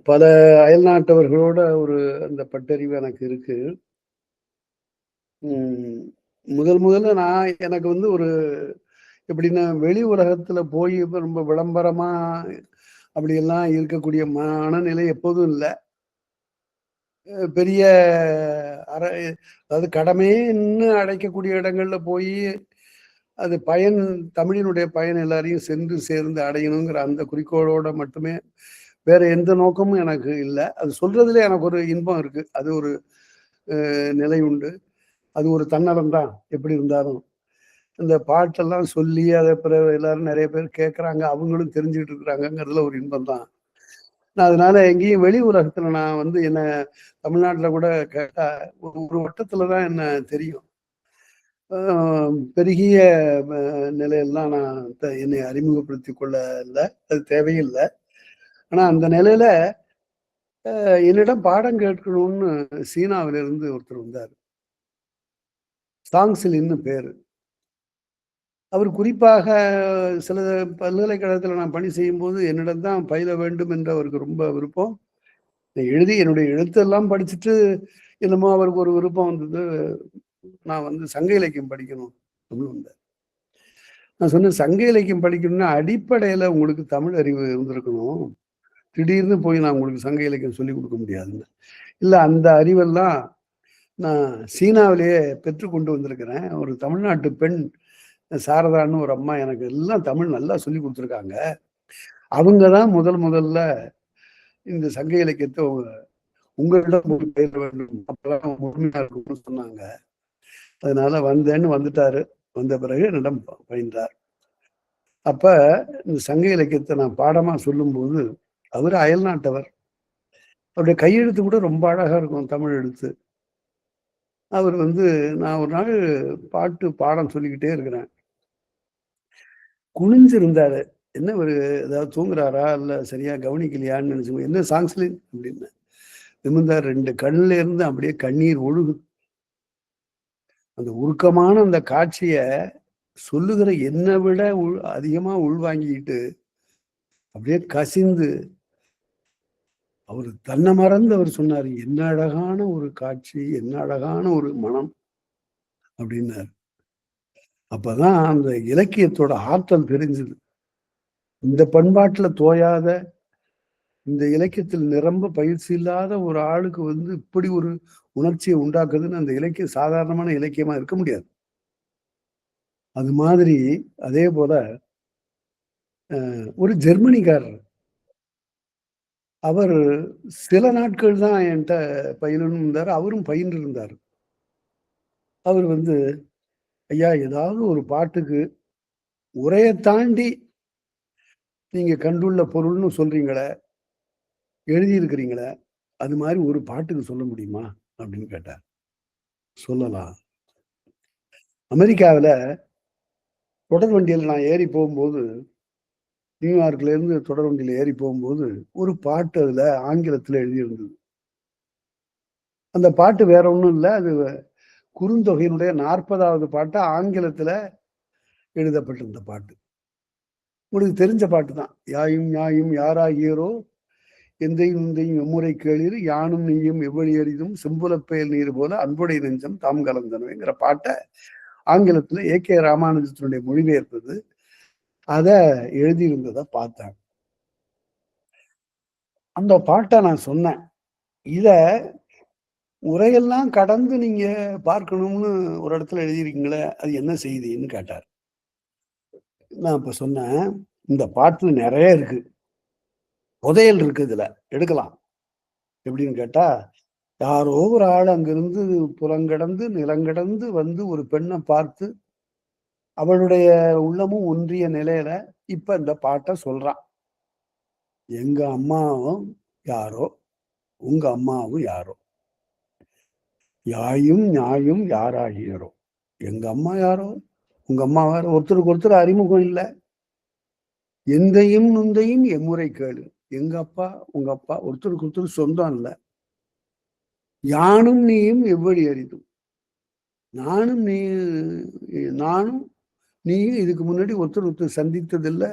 பல அயல்நாட்டவர்களோட அந்த பட்டறிவு எனக்கு இருக்கு. ம். முதல்ல எனக்கு எப்படின்னா, வெளி உலகத்துல போய் இப்ப ரொம்ப விளம்பரமா அப்படியெல்லாம் இருக்கக்கூடிய மனநிலை எப்போதும் இல்ல. பெரிய அர அதாவது கடமைன்னு அழைக்கக்கூடிய இடங்கள்ல போயி, அது தமிழினுடைய பயன் எல்லாரையும் சென்று சேர்ந்து அடையணுங்கிற அந்த குறிக்கோளோட மட்டுமே வேற எந்த நோக்கமும் எனக்கு இல்ல. அது சொல்றதுல எனக்கு ஒரு இன்பம் இருக்கு. அது ஒரு நிலை உண்டு. அது ஒரு தன்னலம் தான் எப்படி இருந்தாலும். இந்த பாட்டெல்லாம் சொல்லி அத பிறகு எல்லாரும் நெறைய பேர் கேட்கறாங்க. அவங்களும் தெரிஞ்சுகிட்டு இருக்கிறாங்கங்கிறதுல ஒரு இன்பம் தான். நான் அதனால எங்கேயும் வெளி உலகத்துல நான் என்ன தமிழ்நாட்டுல கூட கேட்டா, ஒரு ஒரு வட்டத்துல தான் என்ன தெரியும். அ பெருகிய ம நிலையெல்லாம் நான் என்னை அறிமுகப்படுத்திக் கொள்ள இல்ல. அது தேவையும் இல்ல. ஆனா அந்த நிலையில என்னிடம் பாடம் கேட்கணும்னு சீனாவிலிருந்து ஒருத்தர் வந்தாரு. சாங்சிலின்னு பேரு. அவர் குறிப்பாக சில பல்கலைக்கழகத்துல நான் பணி செய்யும்போது என்னிடம் தான் பயில வேண்டும் என்று அவருக்கு ரொம்ப விருப்பம். என்னுடைய எழுத்தெல்லாம் படிச்சுட்டு என்னமோ அவருக்கு ஒரு விருப்பம் வந்தது. நான் சங்க இலக்கியம் படிக்கணும் அப்படின்னு வந்தார். நான் சொன்னேன், சங்க இலக்கியம் படிக்கணும்னா அடிப்படையில உங்களுக்கு தமிழ் அறிவு இருந்திருக்கணும். திடீர்னு போய் நான் உங்களுக்கு சங்க இலக்கியம் சொல்லிக் கொடுக்க முடியாதுன்னு. இல்ல அந்த அறிவெல்லாம் நான் சீனாவிலேயே பெற்றுக் கொண்டு வந்திருக்கிறேன். ஒரு தமிழ்நாட்டு பெண் சாரதான்னு ஒரு அம்மா எனக்கு எல்லாம் தமிழ் நல்லா சொல்லிக் குடுத்துருக்காங்க. அவங்க தான் முதல்ல இந்த சங்க இலக்கியத்த உங்களிடம் பயில வேண்டும். அப்பதான் முழுமையா இருக்கும்னு சொன்னாங்க. அதனால வந்துட்டாரு. வந்த பிறகு என்னிடம் பயின்றார். அப்ப இந்த சங்க இலக்கியத்த நான் பாடமா சொல்லும்போது, அவரு அயல்நாட்டவர். அவருடைய கையெழுத்து கூட ரொம்ப அழகா இருக்கும், தமிழ் எழுத்து. அவர் நான் ஒரு நாள் பாடம் சொல்லிக்கிட்டே இருக்கிறேன். குனிஞ்சு இருந்தாரு. என்ன ஏதாவது தூங்குறாரா? இல்ல சரியா கவனிக்கலையான்னு நினைச்சு, என்ன சாங்ஸ்லின் அப்படின்னேன். நிமிர்ந்தார். 2 கண்ணுல இருந்து அப்படியே கண்ணீர் ஒழுகுது. அந்த உருக்கமான அந்த காட்சிய சொல்லுகிற என்ன விட அதிகமா உள்வாங்கிட்டு, அப்படியே கசிந்து அவரு தன்னை மறந்து அவர் சொன்னாரு. "என்ன அழகான ஒரு காட்சி, என்ன அழகான ஒரு மனம்" அப்படின்னாரு. அப்பதான் அந்த இலக்கியத்தோட ஆற்றல் தெரிஞ்சது. இந்த பண்பாட்டுல தோயாத, இந்த இலக்கியத்தில் நிரம்ப பயிற்சி இல்லாத ஒரு ஆளுக்கு இப்படி ஒரு உணர்ச்சியை உண்டாக்குதுன்னு அந்த இலக்கியம் சாதாரணமான இலக்கியமா இருக்க முடியாது. அது மாதிரி அதே போல ஒரு ஜெர்மனிக்காரர். அவர் சில நாட்கள் தான் என்ட்ட பயிலணும்னு இருந்தாரு. அவரும் பயின்று இருந்தாரு. அவர் ஐயா ஏதாவது ஒரு பாட்டுக்கு உரைய தாண்டி நீங்க கண்டுள்ள பொருள்னு சொல்றீங்களே, எழுதியிருக்கிறீங்களே, அது மாரி ஒரு பாட்டுக்கு சொல்ல முடியுமா? அப்படின்னு கேட்டார். சொல்லலாம். அமெரிக்காவுல தொடர் வண்டியில நான் ஏறி போகும்போது, நியூயார்க்ல இருந்து தொடர் வண்டியில ஏறி போகும்போது, ஒரு பாட்டு அதுல ஆங்கிலத்துல எழுதியிருந்தது. அந்த பாட்டு வேற ஒண்ணும் இல்ல. அது குறுந்தொகையினுடைய 40வது பாட்டு ஆங்கிலத்துல எழுதப்பட்டிருந்த பாட்டு. உங்களுக்கு தெரிஞ்ச பாட்டு தான். "யாயும் ஞாயும் யாராகியரோ எந்தையும் நுந்தையும் எம்முறை கேளீர் யானும் நீயும் எவ்வழி எளிதும் செம்புலப் பெயல் நீர் போல அன்புடை நெஞ்சம் தாம் கலந்தனவேங்கிற பாட்ட ஆங்கிலத்துல ஏ.கே. ராமானுஜத்தினுடைய மொழிபெயர்ப்பு. அத எழுதியிருந்தத பார்த்தேன். அந்த பாட்ட நான் சொன்னேன். இத உரையெல்லாம் கடந்து நீங்க பார்க்கணும்னு ஒரு இடத்துல எழுதியிருக்கீங்களே, அது என்ன செய்தின்னு கேட்டார். நான் அப்ப சொன்னேன், இந்த பாட்டுல நெறைய இருக்கு. புதையல் இருக்கு இதுல. எடுக்கலாம். எப்படின்னு கேட்டா, யாரோ ஒரு ஆள் அங்கிருந்து புலங்கடந்து, நிலங்கடந்து ஒரு பெண்ண பார்த்து, அவளுடைய உள்ளமும் ஒன்றிய நிலையில இப்ப இந்த பாட்ட சொல்றான். எங்க அம்மாவும் யாரோ, உங்க அம்மாவும் யாரோ. யாயும் ஞாயும் யாராகியரோ. எங்க அம்மா யாரோ, உங்க அம்மா யாரோ. ஒருத்தருக்கு ஒருத்தர் அறிமுகம் இல்ல. எந்தையும் நுந்தையும் எம்முறை கேளு. எங்க அப்பா, உங்க அப்பா ஒருத்தருக்கு ஒருத்தர் சொந்தம் இல்ல. யானும் நீயும் எவ்வழி அறிதும். நானும் நீ நானும் நீயும் இதுக்கு முன்னாடி ஒருத்தர் ஒருத்தர் சந்தித்தது இல்ல.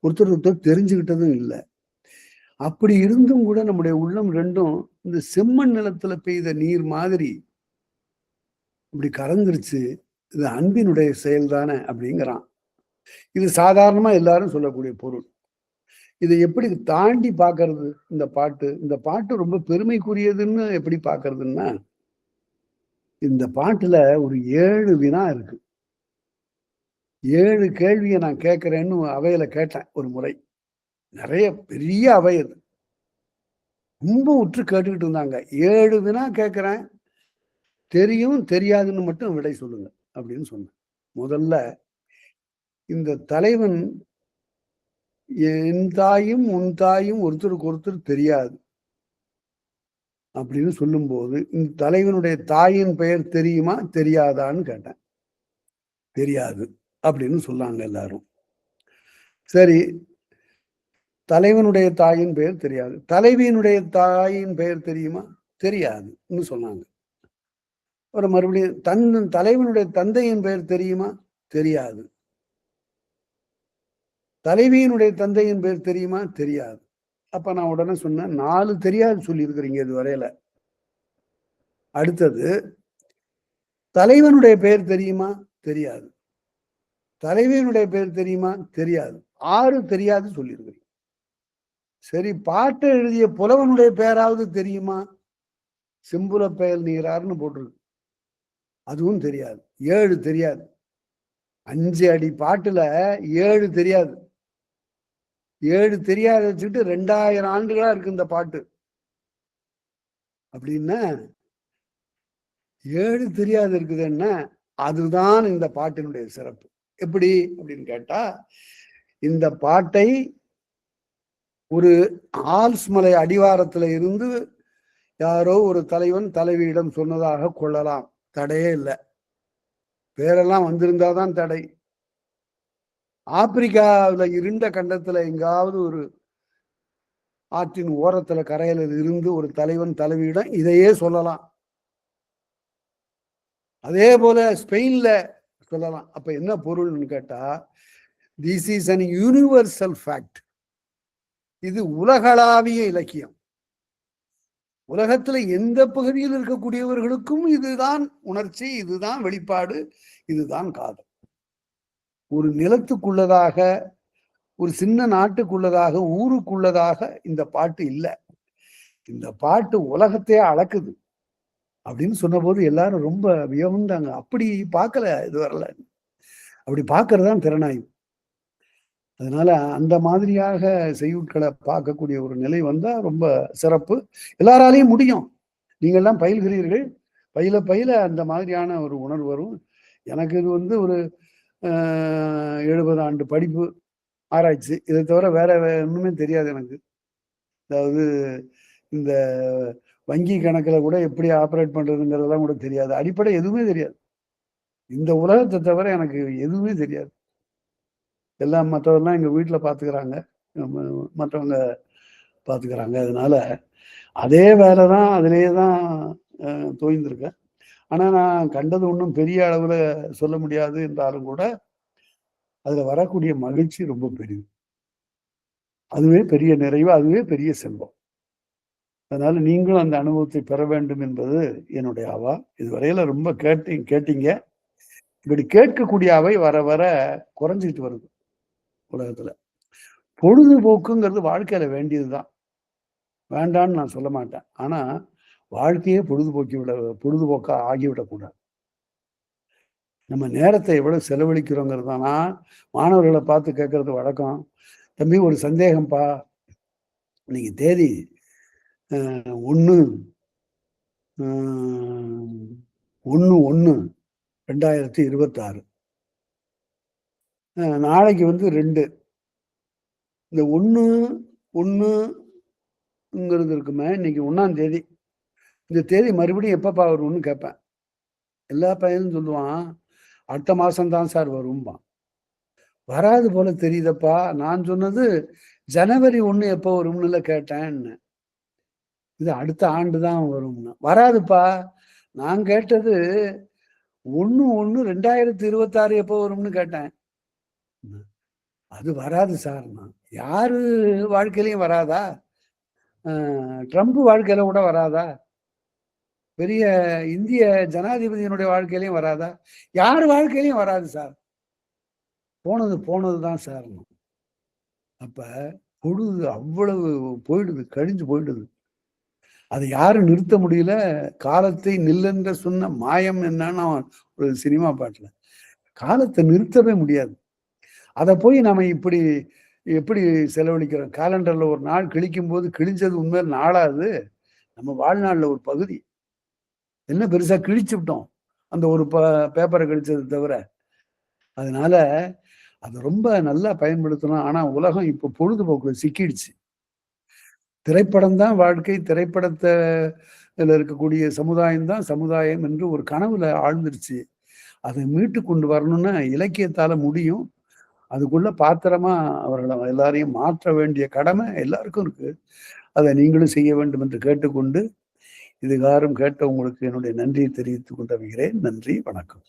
ஒருத்தர் ஒருத்தர் தெரிஞ்சுக்கிட்டதும் இல்ல. அப்படி இருந்தும் கூட நம்முடைய உள்ளம் ரெண்டும் இந்த செம்மண் நிலத்துல பெய்த நீர் மாதிரி இப்படி கலந்துருச்சு. இது அன்பினுடைய செயல் தானே அப்படிங்கிறான். இது சாதாரணமா எல்லாரும் சொல்லக்கூடிய பொருள். இதை எப்படி தாண்டி பார்க்கறது இந்த பாட்டு? இந்த பாட்டு ரொம்ப பெருமைக்குரியதுன்னு எப்படி பார்க்கறதுன்னா, இந்த பாட்டுல ஒரு 7 வினா இருக்கு. 7 கேள்விய நான் கேட்கிறேன்னு அவையில கேட்டேன் ஒரு முறை. நெறைய பெரிய அவை அது. ரொம்ப உற்று கேட்டுக்கிட்டு இருந்தாங்க. 7 வினா கேட்கிறேன். தெரியும், தெரியாதுன்னு மட்டும் விடை சொல்லுங்க அப்படின்னு சொன்னேன். முதல்ல இந்த தலைவன் என் தாயும், உன் தாயும் ஒருத்தருக்கு ஒருத்தர் தெரியாது. அப்படின்னு சொல்லும்போது, இந்த தலைவனுடைய தாயின் பெயர் தெரியுமா? தெரியாதான்னு கேட்டேன். தெரியாது அப்படின்னு சொன்னாங்க எல்லாரும். சரி, தலைவனுடைய தாயின் பெயர் தெரியாது. தலைவியினுடைய தாயின் பெயர் தெரியுமா? தெரியாதுன்னு சொன்னாங்க. அப்புறம் மறுபடியும் தலைவனுடைய தந்தையின் பெயர் தெரியுமா? தெரியாது. தலைவியினுடைய தந்தையின் பெயர் தெரியுமா? தெரியாது. அப்ப நான் உடனே சொன்னேன், 4 தெரியாது சொல்லியிருக்கிறீங்க இதுவரையில. அடுத்தது, தலைவனுடைய பெயர் தெரியுமா? தெரியாது. தலைவியினுடைய பெயர் தெரியுமா? தெரியாது. 6 தெரியாது சொல்லியிருக்கிறீங்க. சரி, பாட்டை எழுதிய புலவனுடைய பெயராவது தெரியுமா? செம்புல பெயர் நீரார்னு போட்டிருக்கு. அதுவும் தெரியாது. 7 தெரியாது. 5 அடி பாட்டுல 7 தெரியாது. 7 தெரியாத வச்சுட்டு 2000 ஆண்டுகளா இருக்கு இந்த பாட்டு. அப்படின்னா 7 தெரியாது இருக்குதுன்னா அதுதான் இந்த பாட்டினுடைய சிறப்பு. எப்படி அப்படின்னு கேட்டா, இந்த பாட்டை ஒரு ஆல்ஸ் மலை அடிவாரத்துல இருந்து யாரோ ஒரு தலைவன் தலைவியிடம் சொன்னதாக கொள்ளலாம். தடையே இல்லை. பேரெல்லாம் வந்திருந்தாதான் தடை. ஆப்பிரிக்காவில் இருண்ட கண்டத்துல எங்காவது ஒரு ஆற்றின் ஓரத்துல கரையில இருந்து ஒரு தலைவன் தலைவியிடம் இதையே சொல்லலாம். அதே போல ஸ்பெயின்ல சொல்லலாம். அப்ப என்ன பொருள்னு கேட்டா, this is an universal fact. இது உலகளாவிய இலக்கியம். உலகத்துல எந்த பகுதியில் இருக்கக்கூடியவர்களுக்கும் இதுதான் உணர்ச்சி, இதுதான் வெளிப்பாடு, இதுதான் காதல். ஒரு நிலத்துக்குள்ளதாக, ஒரு சின்ன நாட்டுக்குள்ளதாக, ஊருக்குள்ளதாக இந்த பாட்டு இல்லை. இந்த பாட்டு உலகத்தையே அளக்குது அப்படின்னு சொன்னபோது எல்லாரும் ரொம்ப வியந்தாங்க. அப்படி பார்க்கல, இது வரல. அப்படி பார்க்கறதுதான் திறனாய்வு. அதனால அந்த மாதிரியாக செய்யுட்களை பார்க்கக்கூடிய ஒரு நிலை வந்தா ரொம்ப சிறப்பு. எல்லாராலையும் முடியும். நீங்கள் எல்லாம் பயில்கிறீர்கள். பயில பயில அந்த மாதிரியான ஒரு உணர்வு வரும். எனக்கு இது ஒரு 70 ஆண்டு படிப்பு, ஆராய்ச்சி. இதை தவிர வேற ஒண்ணுமே தெரியாது எனக்கு. அதாவது இந்த வங்கி கணக்குல கூட எப்படி ஆப்ரேட் பண்றதுங்கிறதெல்லாம் கூட தெரியாது. அடிப்படை எதுவுமே தெரியாது. இந்த உலகத்தை தவிர எனக்கு எதுவுமே தெரியாது. எல்லாம் மற்றவெல்லாம் எங்க வீட்டுல பாத்துக்கிறாங்க, மற்றவங்க பாத்துக்கிறாங்க. அதனால அதே வேலைதான், அதிலேயே தான் தோய்ந்திருக்கேன். ஆனா நான் கண்டது ஒன்றும் பெரிய அளவுல சொல்ல முடியாது என்றாலும் கூட அதுல வரக்கூடிய மகிழ்ச்சி ரொம்ப பெரியது. அதுவே பெரிய நிறைவு, அதுவே பெரிய செல்வம். அதனால நீங்களும் அந்த அனுபவத்தை பெற வேண்டும் என்பது என்னுடைய ஆவா. இதுவரையில ரொம்ப கேட்டீங்க. இப்படி கேட்கக்கூடிய அவை வர வர குறைஞ்சிக்கிட்டு வருது உலகத்துல. பொழுதுபோக்குங்கிறது வாழ்க்கையில வேண்டியதுதான், வேண்டான்னு நான் சொல்ல மாட்டேன். ஆனா வாழ்க்கையே பொழுதுபோக்கா ஆகிவிடக்கூடாது. நம்ம நேரத்தை எவ்வளவு செலவழிக்கிறோங்கிறதானா மாணவர்களை பார்த்து கேட்கறது வழக்கம். தம்பி, ஒரு சந்தேகம்ப்பா, இன்னைக்கு தேதி 1/1/2026. நாளைக்கு 2. இந்த 1/1ங்கிறது இருக்குமே, இன்னைக்கு 1ஆம் தேதி. இந்த தேதி மறுபடியும் எப்பப்பா வரும்னு கேட்பேன். எல்லா பையனும் சொல்லுவான், அடுத்த மாசம் தான் சார் வரும்பான். வராது போல தெரியுதப்பா. நான் சொன்னது ஜனவரி 1 எப்போ வரும்னு கேட்டேன்னு. இது அடுத்த ஆண்டு தான் வரும்னா. வராதுப்பா, நான் கேட்டது 1/1/2026 எப்போ வரும்னு கேட்டேன். அது வராது சார். யாரு வாழ்க்கையிலையும் வராதா? ட்ரம்ப் வாழ்க்கையில கூட வராதா? பெரிய இந்திய ஜனாதிபதியினுடைய வாழ்க்கையிலயும் வராதா? யார் வாழ்க்கையிலயும் வராது சார். போனது போனது தான் சார். அப்ப பொழுது அவ்வளவு போயிடுது, கழிஞ்சு போயிடுது. அத யாரும் நிறுத்த முடியல. காலத்தை நில்லென்ற சொன்ன மாயம் என்னன்னா ஒரு சினிமா பாட்டுல. காலத்த நிறுத்தவே முடியாது. அத போய் நாம இப்படி எப்படி செலவழிக்கிறோம்? காலண்டர்ல ஒரு நாள் கிழிக்கும்போது, கிழிஞ்சது உண்மையில நாளா அது? நம்ம வாழ்நாள்ல ஒரு பகுதி. என்ன பெருசா கிழிச்சுப்புட்டோம். அந்த ஒரு பேப்பர கிழிச்சத தவிர. அதனால அத ரொம்ப நல்லா பயன்படுத்தணும். ஆனா உலகம் இப்ப பொழுதுபோக்குல சிக்கிடுச்சு. திரைப்படம் தான் வாழ்க்கை. திரைப்படத்துல இருக்கக்கூடிய சமுதாயம் தான் சமுதாயம் என்று ஒரு கனவுல ஆழ்ந்துருச்சு. அத மீட்டு கொண்டு வரணும்னா இலக்கியத்தால முடியும். அதுக்குள்ள பாத்திரமா அவர்கள எல்லாரையும் மாற்ற வேண்டிய கடமை எல்லாருக்கும் இருக்கு. அத நீங்களும் செய்ய வேண்டும் என்று கேட்டுக்கொண்டு, இதுகாரும் கேட்ட உங்களுக்கு என்னுடைய நன்றியை தெரிவித்துக் கொண்டு அமைகிறேன். நன்றி, வணக்கம்.